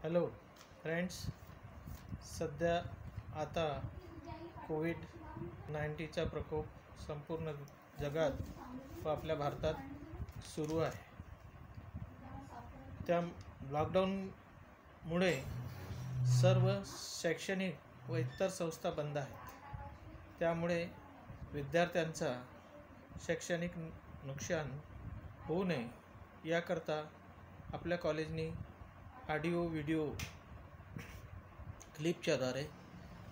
Hello friends, सध्या आता कोविड-19चा प्रकोप संपूर्ण जगात व आपल्या भारतात सुरू आहे. त्या लॉकडाऊनमुळे सर्व शैक्षणिक व इतर संस्था बंद आहेत. त्यामुळे विद्यार्थ्यांचा शैक्षणिक नुकसान होऊ नये याकरता आपल्या कॉलेजनी ऑडिओ व्हिडिओ क्लिपच्याद्वारे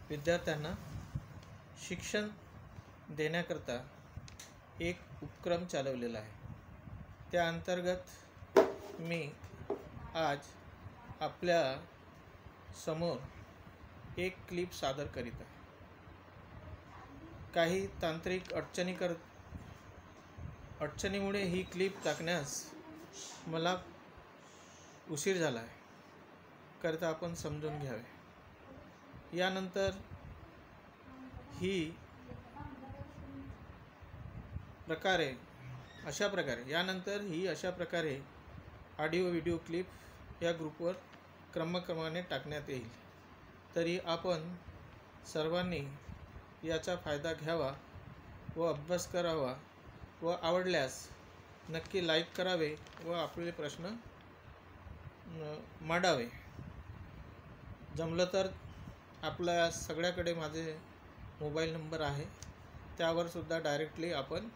विद्यार्थ्यांना शिक्षण देण्याकरता एक उपक्रम चालवलेला आहे. त्या अंतर्गत मी आज आपल्या समोर एक क्लिप सादर करीत आहे. काही तांत्रिक अडचणीमुळे ही क्लिप टाकण्यास मला उशीर झाला आहे, करता आपण समजून घ्यावे. यानंतर ही अशा प्रकारे ऑडिओ व्हिडिओ क्लिप या ग्रुपवर क्रमाक्रमाने टाकण्यात येईल. तरी आपण सर्वांनी याचा फायदा घ्यावा व अभ्यास करावा व आवडल्यास नक्की लाईक करावे व आपले प्रश्न मांडावे. जमलं तर आपल्या सगळ्याकडे माझे मोबाईल नंबर आहे, त्यावर सुद्धा डायरेक्टली आपण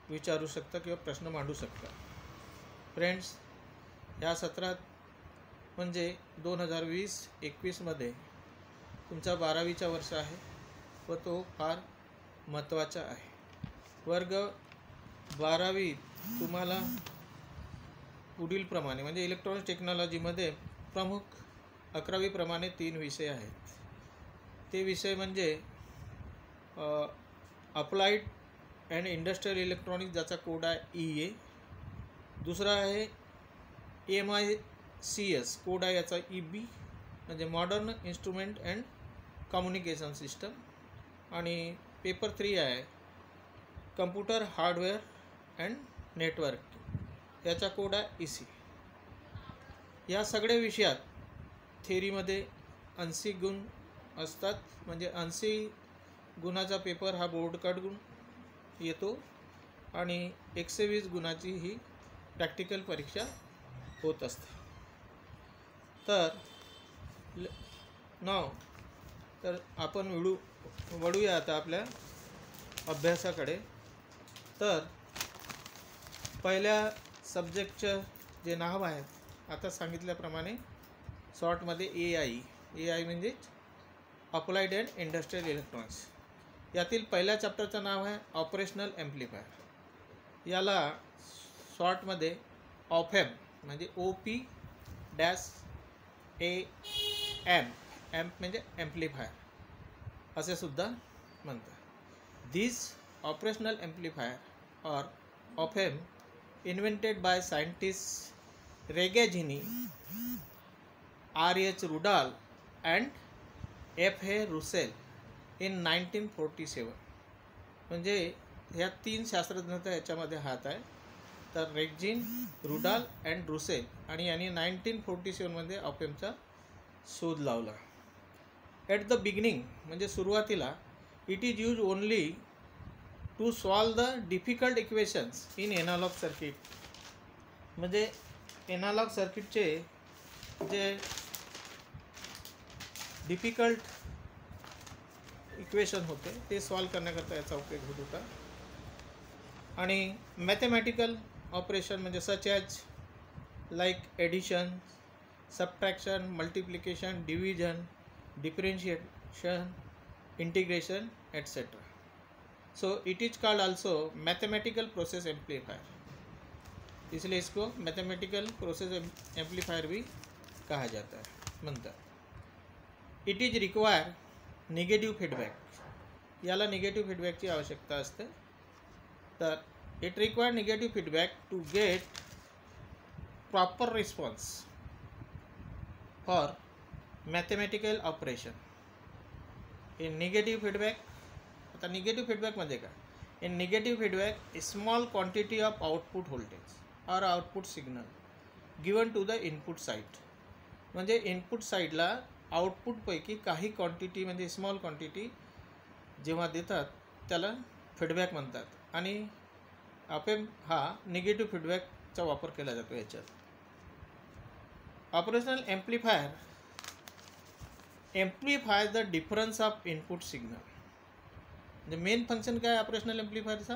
विचारू शकता किंवा प्रश्न मांडू शकता. फ्रेंड्स, या सत्रात म्हणजे 2020-21मध्ये तुमचा 12वीचा वर्ष आहे व तो फार महत्त्वाचा आहे. वर्ग 12वी तुम्हाला पुढील प्रमाणे म्हणजे इलेक्ट्रॉनिक टेक्नॉलॉजीमध्ये प्रमुख 11वी प्रमाणे 3 विषय आहेत. ते विषय म्हणजे अप्लाइड अँड इंडस्ट्रियल इलेक्ट्रॉनिक्स, ज्याचा कोड आहे EA. दुसरा आहे MICS, कोड आहे याचा EB म्हणजे modern instrument and communication system. आणि पेपर 3 आहे कम्प्युटर हार्डवेअर अँड नेटवर्क, याचा कोड आहे EC. या सगळ्या विषयात थेअरीमध्ये 80 गुण असतात. म्हणजे 80 गुणाचा पेपर हा बोर्ड काढून येतो आणि 120 गुणाची ही प्रॅक्टिकल परीक्षा होत असते. तर आपण वळूया आता आपल्या अभ्यासाकडे. तर पहिल्या सब्जेक्टचं जे नाव आहे आता सांगितल्याप्रमाणे शॉर्टमध्ये AI म्हणजेच अप्लाइड अँड इंडस्ट्रियल इलेक्ट्रॉनिक्स. यातील पहिल्या चॅप्टरचं नाव आहे ऑपरेशनल ॲम्प्लिफायर. याला शॉर्टमध्ये ऑफएम म्हणजे OP-AM म्हणजे ॲम्प्लिफायर असे सुद्धा म्हणतात. This operational amplifier or op amp invented by scientists Reggiani, R.H. Rudolph and F.A. Russell in 1947. म्हणजे ह्या 3 शास्त्रज्ञांचा याच्यामध्ये हात आहे. तर रेग्जिन, रुडॉल्फ अँड रुसेल आणि यांनी 1947मध्ये ऑफएमचा शोध लावला. ॲट द बिगिनिंग म्हणजे सुरुवातीला it is use only to solve the difficult equations in analog circuit. म्हणजे एनालॉग सर्किटचे जे डिफिकल्ट इक्वेशन होते ते सॉल्व करण्याकरता याचा उपयोग होत होता. आणि मॅथमॅटिकल ऑपरेशन म्हणजे such as like addition, subtraction, multiplication, division, differentiation, integration etcetera. So it is called also mathematical process amplifier. इसलिए इसको मैथमेटिकल प्रोसेस एम्पलीफायर भी कहा जाता है म्हणतात. It is require negative feedback. याला निगेटिव्ह फीडबॅकची आवश्यकता असते. तर it require negative feedback to get proper response for mathematical operation. In negative feedback, आता निगेटिव्ह फीडबॅक म्हणजे काय? In negative feedback a small quantity of output voltage or output signal given to the input side म्हणजे input साईडला आउटपुटपैकी काही quantity म्हणजे small quantity जेव्हा देतात त्याला फीडबॅक म्हणतात आणि ऑप-एम्प हा निगेटिव्ह फीडबॅकचा वापर केला जातो याच्यात. Operational amplifier amplify the difference of input signal. म्हणजे मेन फंक्शन काय ऑपरेशनल एम्प्लिफायरचा,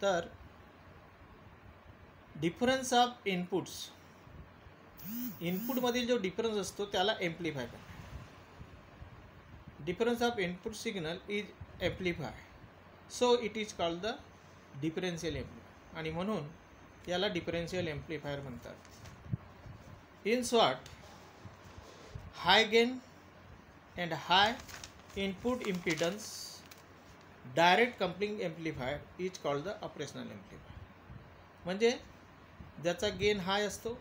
तर डिफरन्स ऑफ इनपुट्स, इनपुटमधील जो डिफरन्स असतो त्याला एम्प्लिफाय करणे. Difference of input signal is amplify, so it is called the differential amplifier आणि म्हणून याला डिफरेन्शियल एम्प्लिफायर म्हणतात. In short, high gain and high input impedance direct coupling amplifier is called the operational amplifier. म्हणजे ज्याचा gain हाय असतो,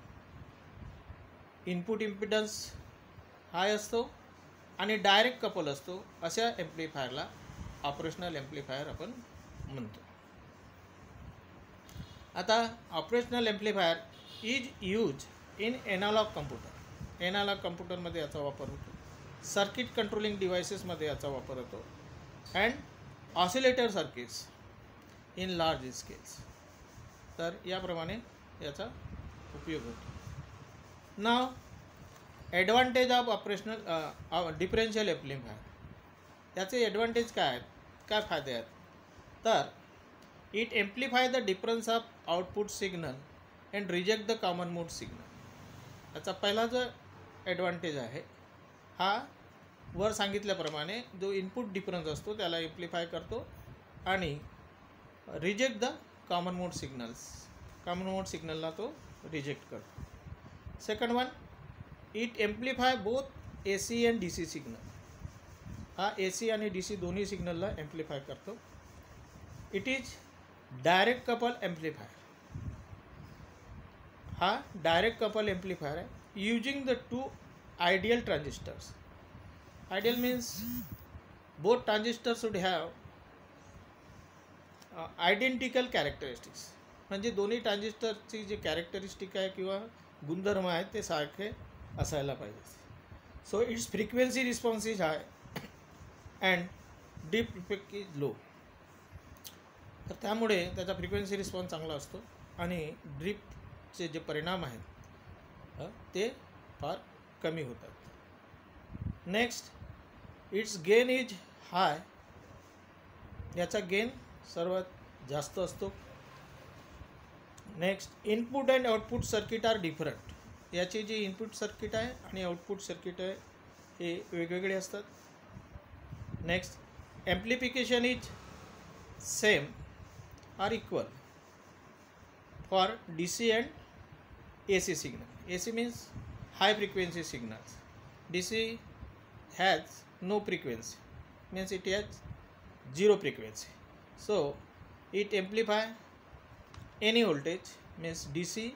input impedance हाय असतो आणि direct couple असतो, अशा एम्प्लिफायरला ऑपरेशनल एम्प्लिफायर आपण म्हणतो. आता operational amplifier is use in analog computer. Analog कम्प्युटरमध्ये याचा वापर होतो. सर्किट कंट्रोलिंग डिव्हायसेसमध्ये याचा वापर होतो and oscillator circuits in large scales. तर याप्रमाणे याचा उपयोग होतो. Now advantage of operational differential amplifier. याचे ॲडव्हान्टेज काय आहेत, काय फायदे आहेत, तर it amplify the difference of output signal and reject the common mode signal. याचा पहिला जो ॲडव्हान्टेज आहे हा वर सांगितल्याप्रमाणे जो इनपुट डिफरन्स असतो त्याला एम्प्लिफाय करतो आणि reject the common mode signals, common mode सिग्नलला तो रिजेक्ट करतो. Second one, it amplify both AC and DC signal. हा AC आणि DC दोन्ही सिग्नलला एम्प्लिफाय करतो. It is direct couple amplifier. हा डायरेक्ट कपल एम्प्लिफायर आहे using the two ideal transistors. Ideal means both transistors should have identical characteristics. म्हणजे दोन्ही ट्रान्झिस्टरची जे कॅरेक्टरिस्टिक आहे किंवा गुणधर्म आहेत ते सारखे असायला पाहिजे. So it's frequency response is hi and drift effect is low. तर त्यामुळे त्याचा फ्रिक्वेन्सी रिस्पॉन्स चांगला असतो आणि ड्रिफ्टचे जे परिणाम आहेत ते फार कमी होतात. Next, its gain is high. याचा गेन सर्वात जास्त असतो. Next, input and output circuit are different. याची जी इनपुट सर्किट आहे आणि आउटपुट सर्किट आहे हे वेगवेगळे असतात. Next, amplification is same or equal for DC and AC signal. AC means high frequency signals. DC has no frequency, means it has zero frequency. So it amplify any voltage, means DC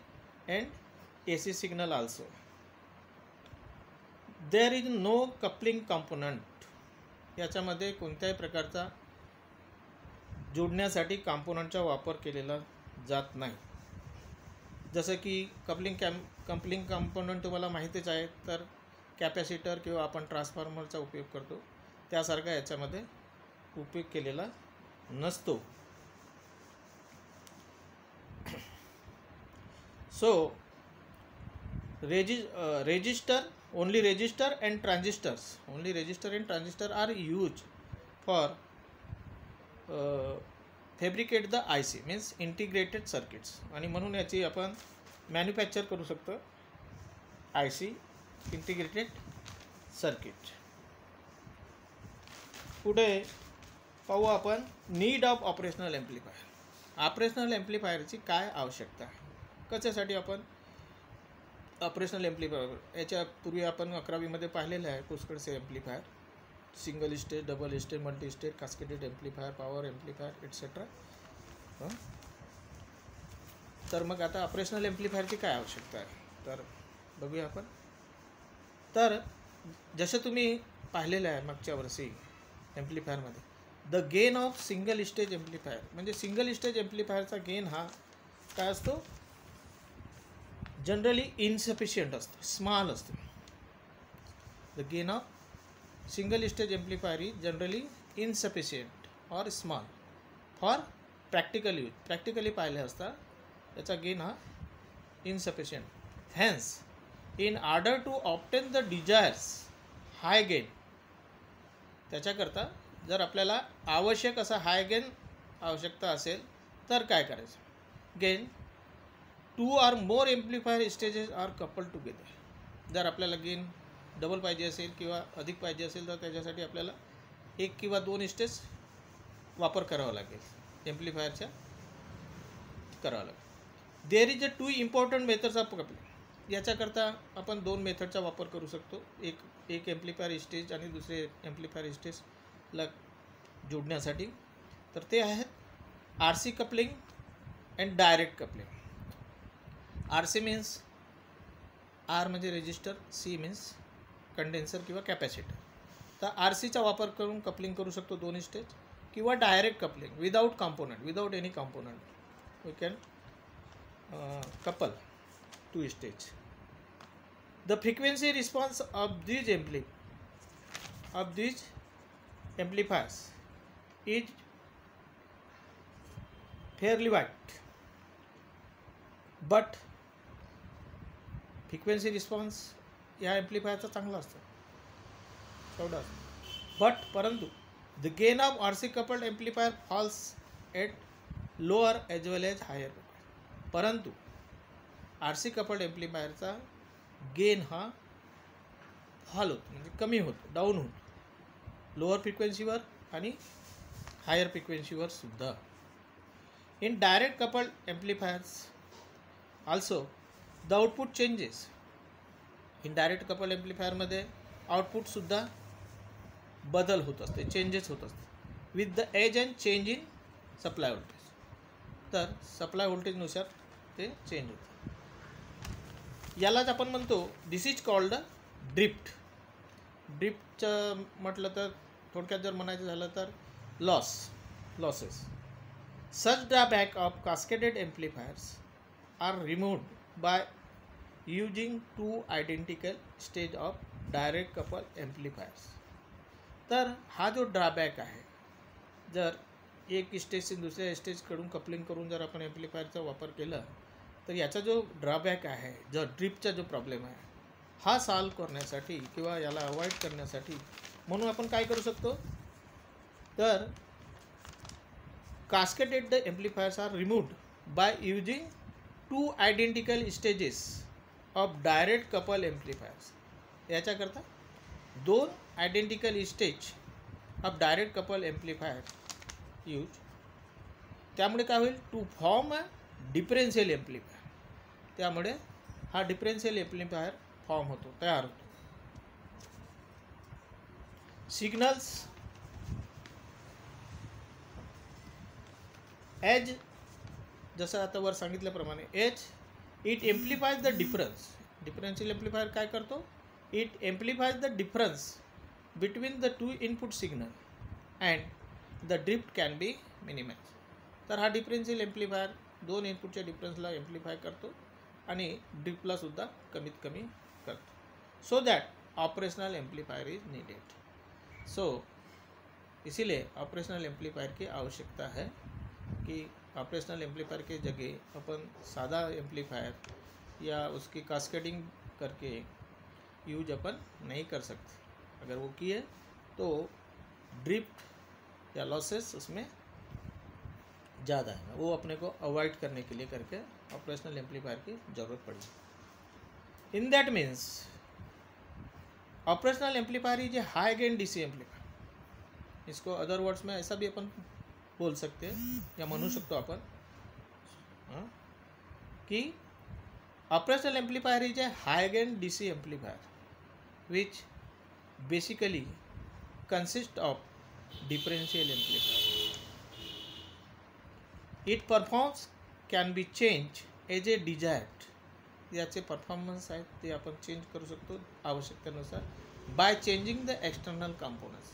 and AC signal also. There is no coupling component. याच्यामध्ये कोणत्याही प्रकारचा जोडण्यासाठी कॉम्पोनंटचा वापर केलेला जात नाही. जसं की कपलिंग कॉम्पोनंट तुम्हाला माहितीच आहे, तर कॅपॅसिटर किंवा आपण ट्रान्सफॉर्मरचा उपयोग करतो त्यासारखा याच्यामध्ये उपयोग केलेला नसतो. So only resistor and transistor are use for fabricate the IC, means integrated circuits. आणि म्हणून याची आपण मॅन्युफॅक्चर करू शकतो IC इंटिग्रेटेड सर्किट. पुढे पाहू आपण need of operational amplifier. Operational एम्प्लिफायरची काय आवश्यकता आहे, कशासाठी आपण ऑपरेशनल एम्प्लिफायर. याच्यापूर्वी आपण 11वीमध्ये पाहिलेलं आहे पुष्कळसे amplifier, single stage, double stage, multi stage, cascaded amplifier, power amplifier etcetera. तर मग आता ऑपरेशनल एम्प्लिफायरची काय आवश्यकता आहे तर बघूया आपण. तर जसं तुम्ही पाहिलेलं आहे मागच्या वर्षी एम्प्लिफायरमध्ये, the gain of single stage amplifier. म्हणजे सिंगल स्टेज एम्प्लिफायरचा गेन हा काय असतो, जनरली इनसफिशियंट असतो, स्मॉल असतो. The gain of single stage amplifier is generally insufficient or small for practical use. Practically पाहिले असता याचा गेन हा insufficient. Hence in order to obtain the desires high gain, त्याच्याकरता जर आपल्याला आवश्यक असा हाय गेन आवश्यकता असेल तर काय करायचं, gain 2 or more amplifier stages are coupled together. जर आपल्याला गेन डबल पाहिजे असेल किंवा अधिक पाहिजे असेल तर त्याच्यासाठी आपल्याला 1 किंवा 2 स्टेज वापर करावा लागेल, एम्प्लिफायरच्या करावा लागेल. There is a 2 important methods of coupling. याच्याकरता आपण 2 मेथडचा वापर करू शकतो. एक एम्प्लिफायर स्टेज आणि दुसरे एम्प्लिफायर स्टेजला जोडण्यासाठी. तर ते आहेत RC coupling and direct coupling. RC means R म्हणजे रेजिस्टर, सी मीन्स कंडेन्सर किंवा कॅपॅसिटर. तर RCचा वापर करून कपलिंग करू शकतो 2 स्टेज, किंवा direct coupling without component, without any component we can couple 2 stage. The frequency response of these amplifiers is fairly wide, but frequency response या एम्प्लिफायरचा चांगला असतो, तेवढा असतो. परंतु the gain of RC coupled amplifier falls at lower as well as higher. परंतु RC coupled एम्प्लिफायरचा gain हा fall होतो, म्हणजे कमी होतो, डाऊन होतो लोअर फ्रिक्वेन्सीवर आणि हायर फ्रिक्वेन्सीवर सुद्धा. In direct coupled amplifiers also the output changes. In direct coupled एम्प्लिफायरमध्ये आउटपुटसुद्धा बदल होत असते, चेंजेस होत असते with the age and change in supply voltage. तर सप्लाय व्होल्टेजनुसार ते चेंज होतं. यालाच आपण म्हणतो दिस इज कॉल्ड ड्रिफ्ट. ड्रिफ्टचं म्हटलं तर थोडक्यात जर म्हणायचं झालं तर losses. Such drawback of cascaded amplifiers are removed by using 2 identical stage of direct couple amplifiers. तर हा जो ड्रॉबॅक आहे, जर एक स्टेजशी दुसऱ्या स्टेजकडून कपलिंग करून जर आपण एम्प्लिफायरचा वापर केला तर याचा जो ड्रॉबॅक आहे, जो ड्रिफ्टचा जो प्रॉब्लेम आहे, हा सॉल्व करण्यासाठी किंवा याला अवॉइड करण्यासाठी म्हणून आपण काय करू शकतो, तर cascaded the amplifiers are removed by using 2 identical stages of direct couple amplifiers. याच्याकरता 2 identical stage of direct couple amplifier use. त्यामुळे काय होईल, to form a differential amplifier. त्यामुळे हा डिफरेन्शियल एम्प्लिफायर फॉर्म होतो, तयार होतो. सिग्नल्स एज, जसं आता वर सांगितल्याप्रमाणे as it amplifies the difference. Differential amplifier काय करतो, it amplifies the difference between the 2 input signal and the drift can be minimise. तर हा डिफरेन्शियल एम्प्लिफायर 2 इनपुटच्या डिफरन्सला एम्प्लिफाय करतो आणि ड्रिफ्टला सुद्धा कमीत कमी करतो. So that operational amplifier is needed. So इसीलिए ऑपरेशनल एम्प्लीफायर की आवश्यकता है कि ऑपरेशनल एम्प्लीफायर के जगह अपन सादा एम्प्लीफायर या उसकी कास्केडिंग करके यूज अपन नहीं कर सकते. अगर वो किए तो ड्रिफ्ट या लॉसेस उसमें ज़्यादा है, वो अपने को अवॉइड करने के लिए करके ऑपरेशनल एम्प्लीफायर की ज़रूरत पड़ी. In that means operational amplifier is a high gain DC amplifier. इसको अदर वर्ड्स में ऐसा भी अपन बोल सकते हैं या म्हणू शकतो आपण कि operational amplifier is a high gain DC amplifier which basically consist of differential amplifier. It performs can be change as a desired. याचे परफॉर्मन्स आहेत ते आपण चेंज करू शकतो आवश्यकतेनुसार by changing the external components.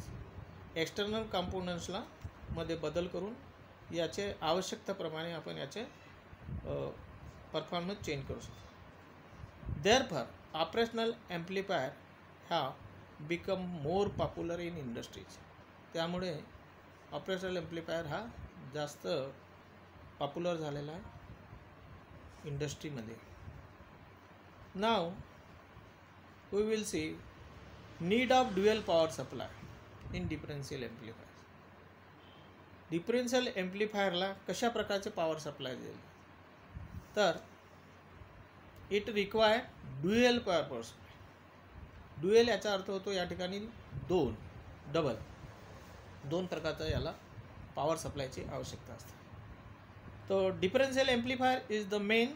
External कॉम्पोनंट्सला मध्ये बदल करून याचे आवश्यकतेप्रमाणे आपण याचे परफॉर्मन्स चेंज करू शकतो. Therefore operational amplifier have become more popular in industries. त्यामुळे ऑपरेशनल एम्प्लिफायर हा जास्त पॉप्युलर झालेला आहे इंडस्ट्रीमध्ये. Now we will see need of dual power supply in differential amplifier. Differential एम्प्लिफायरला कशा प्रकारचे पॉवर सप्लाय देईल, तर it require dual power supply. Dual याचा अर्थ होतो या ठिकाणी दोन प्रकारचा याला पॉवर सप्लायची आवश्यकता असते. तो differential amplifier is the men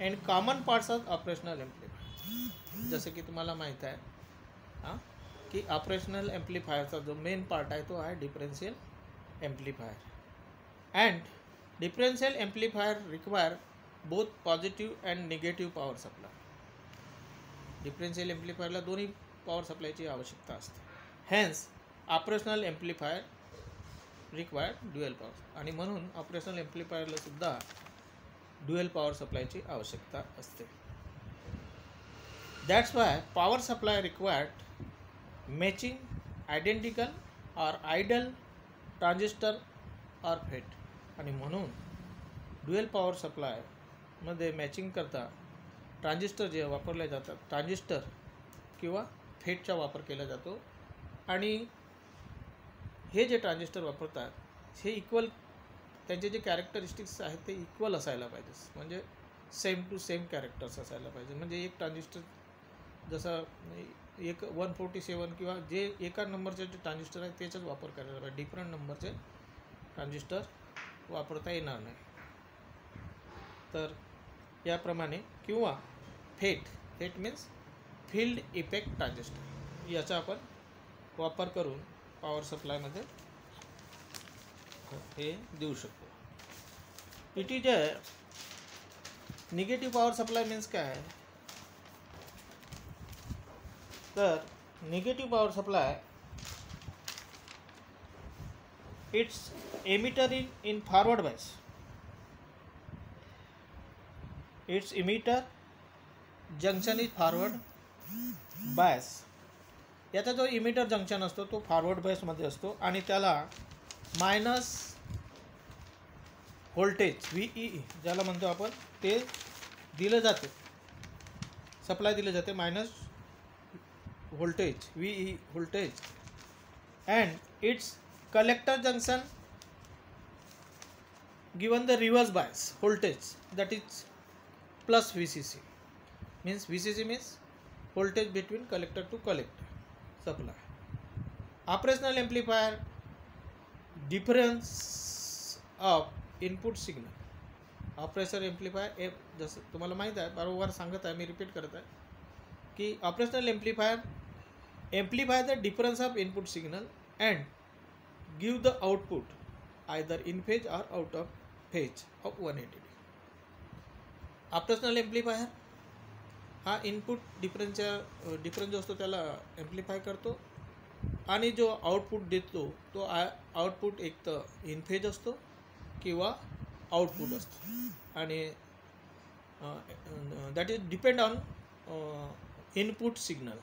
and common parts of operational amplifier. जसं की तुम्हाला माहीत आहे की ऑपरेशनल एम्प्लिफायरचा जो मेन पार्ट आहे तो आहे differential amplifier. And differential amplifier require both positive and negative power supply. Differential एम्प्लिफायरला दोन्ही पॉवर सप्लायची आवश्यकता असते. Hence operational amplifier require dual power. आणि म्हणून ऑपरेशनल एम्प्लिफायरला सुद्धा ड्युअल पॉवर सप्लायची आवश्यकता असते. That's why power supply required matching identical or idle transistor or FET. आणि म्हणून ड्युअल पॉवर सप्लायमध्ये मॅचिंग करता ट्रान्झिस्टर जे वापरले जातात, ट्रान्झिस्टर किंवा फेटचा वापर केला जातो. आणि हे जे ट्रान्झिस्टर वापरतात हे इक्वल, त्यांचे जे कॅरेक्टरिस्टिक्स आहेत ते इक्वल असायला पाहिजे. म्हणजे सेम टू सेम कॅरेक्टर्स असायला पाहिजे. म्हणजे एक ट्रान्झिस्टर जसं एक 147 किंवा जे एका नंबरचे जे ट्रान्झिस्टर आहे त्याचाच वापर करायला पाहिजे. डिफरंट नंबरचे ट्रान्झिस्टर वापरता येणार नाही. तर याप्रमाणे किंवा फेट मीन्स फील्ड इफेक्ट ट्रान्झिस्टर याचा आपण वापर करून पॉवर सप्लायमध्ये हे देऊ शकतो. It is a negative power supply means काय आहे, तर negative power supply it's emitter in forward bias. It's emitter junction is forward bias. याचा जो इमिटर जंक्शन असतो तो फॉरवर्ड बायसमध्ये असतो आणि त्याला मायनस व्होल्टेज VEE ज्याला म्हणतो आपण ते दिलं जाते, सप्लाय दिले जाते minus voltage VEE voltage. And it's collector junction given the reverse bias voltage that is plus VCC. means VCC means voltage between collector to collector supply. Operational amplifier difference of input signal. Operational amplifier जसं तुम्हाला माहीत आहे, वारंवार सांगत आहे मी, repeat करत आहे की operational amplify the difference of input signal and give the output either in phase or out of phase of 180 degree. Operational amplifier हा इनपुट डिफरन्स जो असतो त्याला एम्प्लिफाय करतो आणि जो आउटपुट देतो तो आउटपुट एक तर इन फेज असतो किंवा आउटपुट असतो. आणि that is depend on input signal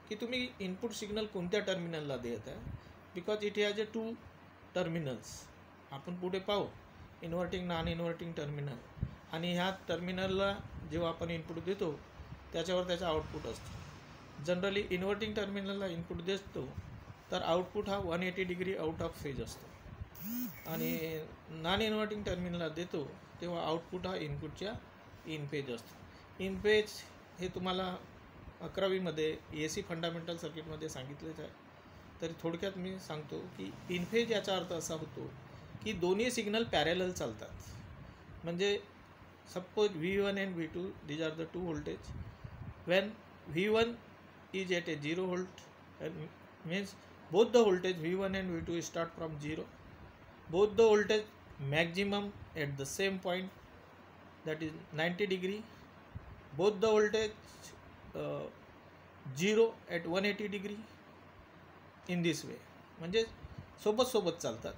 की तुम्ही इनपुट सिग्नल कोणत्या टर्मिनलला देत आहे. Because it has 2 terminals. आपण पुढे पाहू इन्व्हर्टिंग नॉन इन्व्हर्टिंग टर्मिनल. आणि ह्या टर्मिनलला जेव्हा आपण इनपुट देतो त्याच्यावर त्याचा आउटपुट असतो. जनरली इन्व्हर्टिंग टर्मिनलला इनपुट देतो तर आउटपुट हा 180 डिग्री आउट ऑफ फेज असतो. आणि नॉन इन्व्हर्टिंग टर्मिनलला देतो तेव्हा आउटपुट हा इनपुटच्या इन फेज असतो. इन फेज हे तुम्हाला 11वीमध्ये AC फंडामेंटल सर्किटमध्ये सांगितलेच आहे. तरी थोडक्यात मी सांगतो की इन फेज याचा अर्थ असा होतो की दोन्ही सिग्नल पॅरेलल चालतात. म्हणजे suppose V1 and V2 these are the two voltage. When V1 is at a 0 volt means both the voltage V1 and V2 start from 0. Both the voltage maximum at the same point, that is 90 degree. Both the voltage 0 at 180 degree. In this way म्हणजे सोबत चालतात.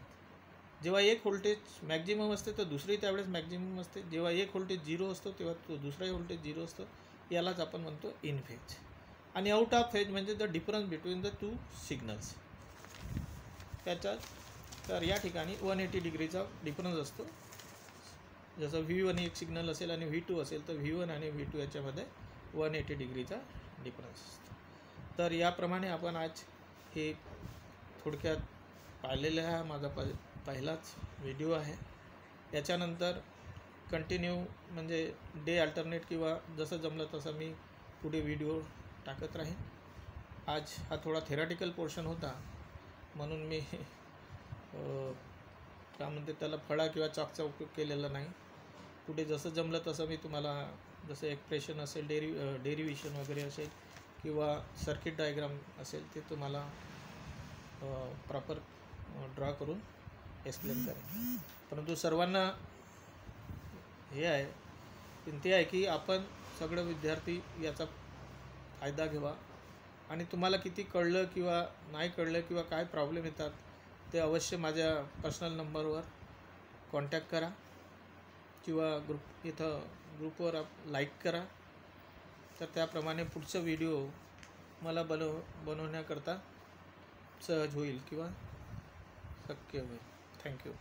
जेव्हा एक voltage maximum असते तर दुसरी त्यावेळेस maximum असते. जेव्हा एक व्होल्टेज 0 असतो तेव्हा तो दुसराही व्होल्टेज 0 असतो. यालाच आपण म्हणतो इन फेज. आणि आउट ऑफ फेज म्हणजे the difference between the two signals त्याच्यात. तर या ठिकाणी 180 डिग्रीचा डिफरन्स असतो. जसं V1 एक सिग्नल असेल आणि V2 असेल तर V1 आणि V2 याच्यामध्ये 180 डिग्रीचा डिफरन्स असतो. तर याप्रमाणे आपण आज हे थोडक्यात पाहिलेलं हा माझा पहिलाच व्हिडिओ आहे. याच्यानंतर कंटिन्यू म्हणजे डे अल्टरनेट किंवा जसं जमलं तसं मी पुढे व्हिडिओ टाकत राहीन. आज हा थोडा थेरॉटिकल पोर्शन होता म्हणून मी काय म्हणते त्याला फळा किंवा चॉकचा उपयोग केलेला नाही. पुढे जसं जमलं तसं मी तुम्हाला जसं एक्सप्रेशन असेल डेरिव्हेशन वगैरे असेल किंवा सर्किट डायग्राम असेल ते तुम्हाला प्रॉपर ड्रॉ करून एक्सप्लेन करेन. परंतु सर्वांना हे आहे विनंती आहे की आपण सगळे विद्यार्थी याचा फायदा घ्यावा आणि तुम्हाला किती कळलं किंवा नाही कळलं किंवा काय प्रॉब्लेम येतात ते अवश्य माझ्या पर्सनल नंबरवर कॉन्टॅक्ट करा किंवा ग्रुपवर लाईक करा. तर त्याप्रमाणे पुढचं व्हिडिओ मला बनवण्याकरता सहज होईल किंवा शक्य होईल. थँक्यू.